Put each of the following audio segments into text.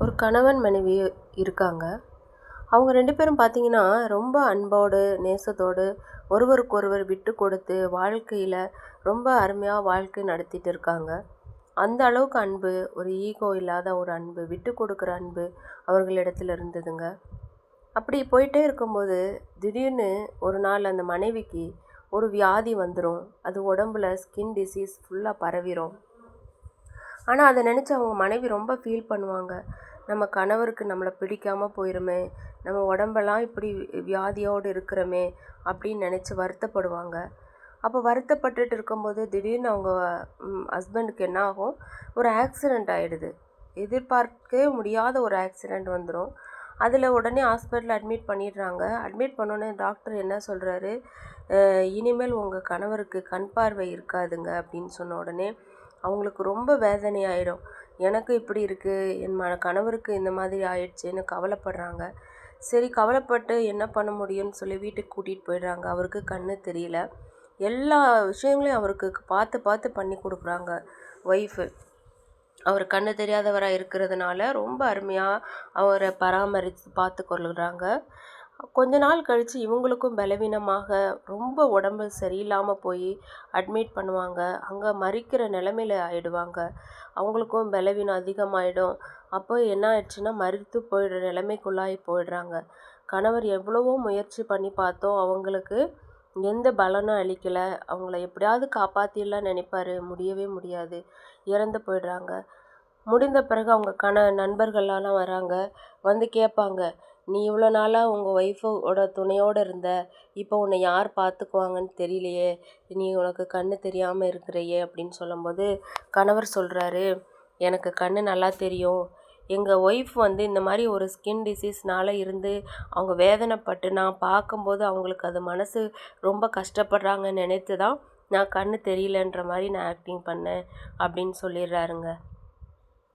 ஒரு கணவன் மனைவி இருக்காங்க. அவங்க 2 பேரும் பார்த்தீங்கன்னா, ரொம்ப அன்போடு, நேசத்தோடு ஒருவருக்கொருவர் விட்டு கொடுத்து வாழ்க்கையில ரொம்ப அருமையா வாழ்க்கை நடத்திட்டு இருக்காங்க. அந்த அளவுக்கு அன்பு, ஒரு ஈகோ இல்லாத ஒரு அன்பு, விட்டு கொடுக்குற அன்பு அவர்களிடத்துல இருந்ததுங்க. அப்படி போயிட்டே இருக்கும்போது, திடீர்னு ஒரு நாள் அந்த மனைவிக்கு ஒரு வியாதி வந்துரும். அது உடம்புல ஸ்கின் டிசீஸ் ஃபுல்லா பரவிரும். ஆனா, அத நெனச்சு அவங்க மனைவி ரொம்ப ஃபீல் பண்ணுவாங்க. நம்ம கணவருக்கு நம்மள பிடிக்காம போயிருமே! நம்ம உடம்பெல்லாம் இப்படி வியாதியோடு இருக்கிறோமே! அப்படின்னு நெனச்சு வருத்தப்படுவாங்க. அப்போ வருத்தப்பட்டுட்டு இருக்கும்போது, திடீர்னு அவங்க ஹஸ்பண்டுக்கு என்ன ஆகும்? ஒரு ஆக்சிடென்ட் ஆயிடுது. எதிர்பார்க்கவே முடியாத ஒரு ஆக்சிடென்ட் வந்துரும். அதில உடனே ஹாஸ்பிட்டல்ல அட்மிட் பண்ணிடுறாங்க. அட்மிட் பண்ணோனே டாக்டர் என்ன சொல்றாரு, இனிமேல் உங்க கணவருக்கு கண் பார்வை இருக்காதுங்க அப்படின்னு சொன்ன உடனே, அவங்களுக்கு ரொம்ப வேதனை ஆயிடும். எனக்கு இப்படி இருக்குது, என் கணவருக்கு இந்த மாதிரி ஆயிடுச்சேன்னு கவலைப்படுறாங்க. சரி கவலைப்பட்டு என்ன பண்ண முடியும்னு சொல்லி வீட்டுக்கு கூட்டிகிட்டு போயிடுறாங்க. அவருக்கு கண்ணு தெரியல. எல்லா விஷயங்களையும் அவருக்கு பார்த்து பார்த்து பண்ணி கொடுக்குறாங்க ஒய்ஃபு. அவர் கண்ணு தெரியாதவராக இருக்கிறதுனால ரொம்ப அருமையாக அவரை பராமரித்து பார்த்து கொள்ளுறாங்க. கொஞ்ச நாள் கழித்து இவங்களுக்கும் பலவீனமாக ரொம்ப உடம்பு சரியில்லாமல் போய் அட்மிட் பண்ணுவாங்க. அங்கே மரிக்கிற நிலமையில ஆயிடுவாங்க. அவங்களுக்கும் பலவீனம் அதிகமாகிடும். அப்போ என்ன ஆயிடுச்சுன்னா மரித்து போயிடுற நிலைமைக்குள்ளாகி போயிடுறாங்க. கணவர் எவ்வளவோ முயற்சி பண்ணி பார்த்தோம், அவங்களுக்கு எந்த பலனும் அளிக்கலை. அவங்கள எப்படியாவது காப்பாற்றிடலாம் நினைப்பாரு, முடியவே முடியாது. இறந்து போயிடுறாங்க. முடிந்த பிறகு அவங்க நண்பர்கள்லாம் வராங்க, வந்து கேட்பாங்க, நீ இவ்வளோ நாளாக உங்கள் ஒய்ஃபோட துணையோடு இருந்த, இப்போ உன்னை யார் பார்த்துக்குவாங்கன்னு தெரியலையே, நீ உனக்கு கண்ணு தெரியாமல் இருக்கிறையே அப்படின்னு சொல்லும்போது கணவர் சொல்கிறாரு, எனக்கு கண்ணு நல்லா தெரியும். எங்கள் ஒய்ஃப் வந்து இந்த மாதிரி ஒரு ஸ்கின் டிசீஸ்னால் இருந்து அவங்க வேதனைப்பட்டு நான் பார்க்கும்போது அவங்களுக்கு அது மனசு ரொம்ப கஷ்டப்படுறாங்கன்னு நினைத்து தான் நான் கண்ணு தெரியலன்ற மாதிரி நான் ஆக்டிங் பண்ணேன் அப்படின்னு சொல்லிடுறாருங்க.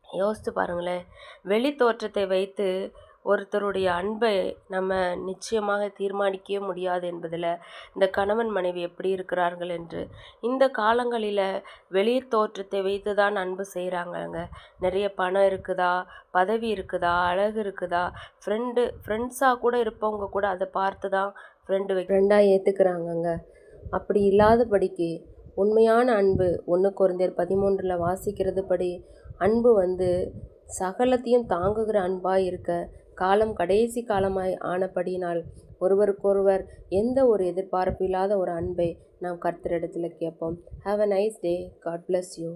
யோசித்து பாருங்களேன், வெளி தோற்றத்தை வைத்து ஒருத்தருடைய அன்பை நம்ம நிச்சயமாக தீர்மானிக்கவே முடியாது என்பதில் இந்த கணவன் மனைவி எப்படி இருக்கிறார்கள் என்று. இந்த காலங்களில் வெளி தோற்றத்தை வைத்து தான் அன்பு செய்கிறாங்கங்க. நிறைய பணம் இருக்குதா, பதவி இருக்குதா, அழகு இருக்குதா, ஃப்ரெண்ட்ஸாக கூட இருப்பவங்க கூட அதை பார்த்து தான் ஃப்ரெண்டாக ஏற்றுக்கிறாங்கங்க. அப்படி இல்லாதபடிக்கு உண்மையான அன்பு 1 கொரிந்தியர் 13 வாசிக்கிறது படி அன்பு வந்து சகலத்தையும் தாங்குகிற அன்பாய் இருக்க, காலம் கடைசி காலமாய் ஆனபடியினால் ஒருவருக்கொருவர் எந்த ஒரு எதிர்பார்ப்பு இல்லாத ஒரு அன்பை நாம் கர்த்தரிடத்தில் கேட்போம். Have a nice day. God bless you.